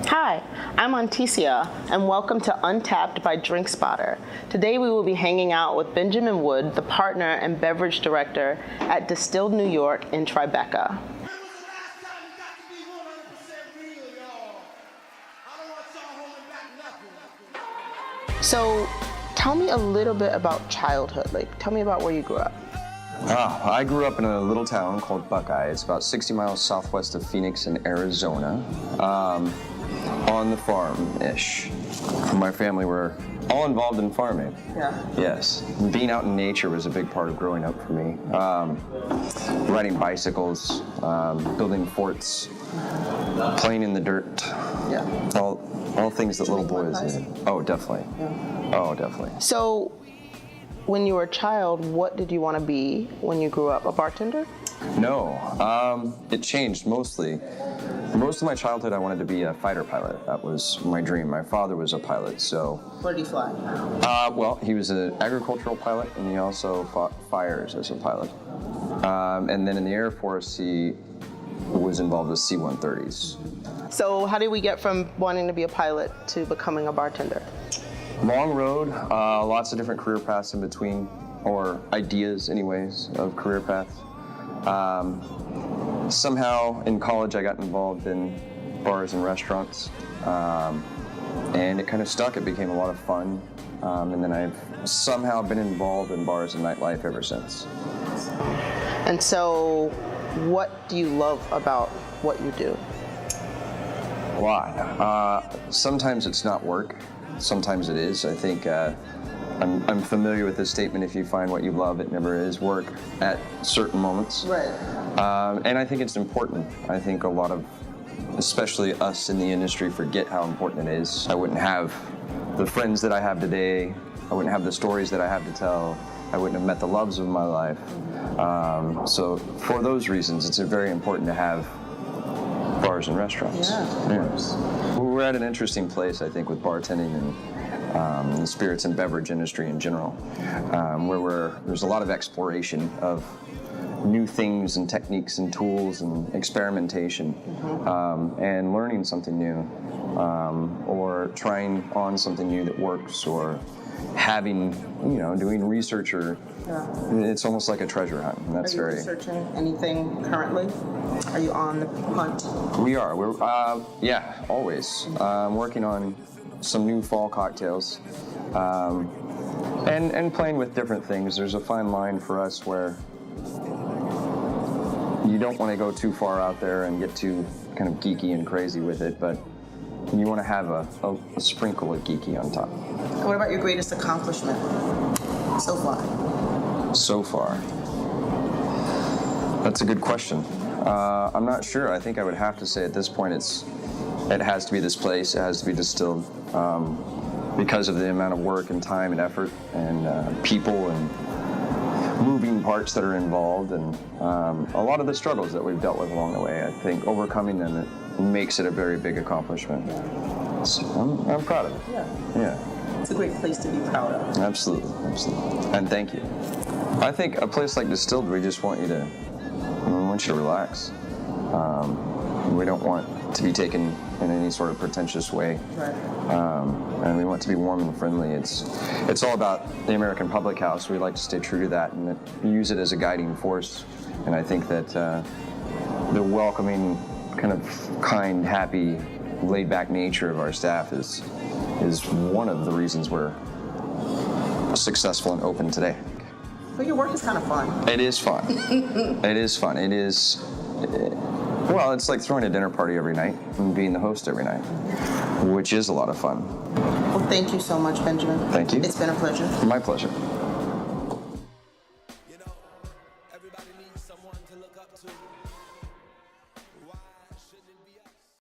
Hi, I'm Anticia, and welcome to Untapped by DrinkSpotter. Today we will be hanging out with Benjamin Wood, the partner and beverage director at Distilled New York in Tribeca. So, tell me a little bit about childhood. Tell me about where you grew up. I grew up in a little town called Buckeye. It's about 60 miles southwest of Phoenix in Arizona, on the farm-ish. My family were all involved in farming. Yeah. Yes. Being out in nature was a big part of growing up for me. Riding bicycles, building forts, playing in the dirt. Yeah. All things that little boys did. Oh, definitely. Yeah. Oh, definitely. So, when you were a child, what did you want to be when you grew up? A bartender? No, it changed mostly. Most of my childhood, I wanted to be a fighter pilot. That was my dream. My father was a pilot, so. Where did he fly? Well, he was an agricultural pilot, and he also fought fires as a pilot. And then in the Air Force, he was involved with C-130s. So how did we get from wanting to be a pilot to becoming a bartender? Long road, lots of different career paths in between, or ideas anyways, of career paths. Somehow in college I got involved in bars and restaurants, and it kind of stuck. It became a lot of fun, and then I've somehow been involved in bars and nightlife ever since. And so what do you love about what you do? A lot. Sometimes it's not work. Sometimes it is. I think I'm familiar with this statement, if you find what you love, it never is work at certain moments. Right. And I think it's important. I think a lot of, especially us in the industry, forget how important it is. I wouldn't have the friends that I have today. I wouldn't have the stories that I have to tell. I wouldn't have met the loves of my life. So for those reasons, it's very important to have bars and restaurants. Yeah. We're at an interesting place, I think, with bartending and the spirits and beverage industry in general, where there's a lot of exploration of new things and techniques and tools and experimentation, and learning something new, or trying on something new that works, or having, doing research, or it's almost like a treasure hunt. And that's Are you researching anything currently? Are you on the hunt? We are. We're always working on some new fall cocktails, and playing with different things. There's a fine line for us where you don't want to go too far out there and get too kind of geeky and crazy with it, but you want to have a sprinkle of geeky on top. And what about your greatest accomplishment so far? So far? That's a good question. I'm not sure. I think I would have to say at this point it has to be this place. It has to be Distilled, because of the amount of work and time and effort and people and moving parts that are involved, and a lot of the struggles that we've dealt with along the way. I think overcoming them, it makes it a very big accomplishment. So I'm proud of it. Yeah. It's a great place to be proud of. Absolutely. And thank you. I think a place like Distilled, we just want you to relax. We don't want to be taken in any sort of pretentious way. Right. And we want to be warm and friendly. It's all about the American public house. We like to stay true to that and use it as a guiding force. And I think that the welcoming, kind of kind, happy, laid-back nature of our staff is one of the reasons we're successful and open today. But your work is kind of fun. It is fun. It is fun. It is, well, it's like throwing a dinner party every night and being the host every night, which is a lot of fun. Well, thank you so much, Benjamin. Thank you. It's been a pleasure. My pleasure.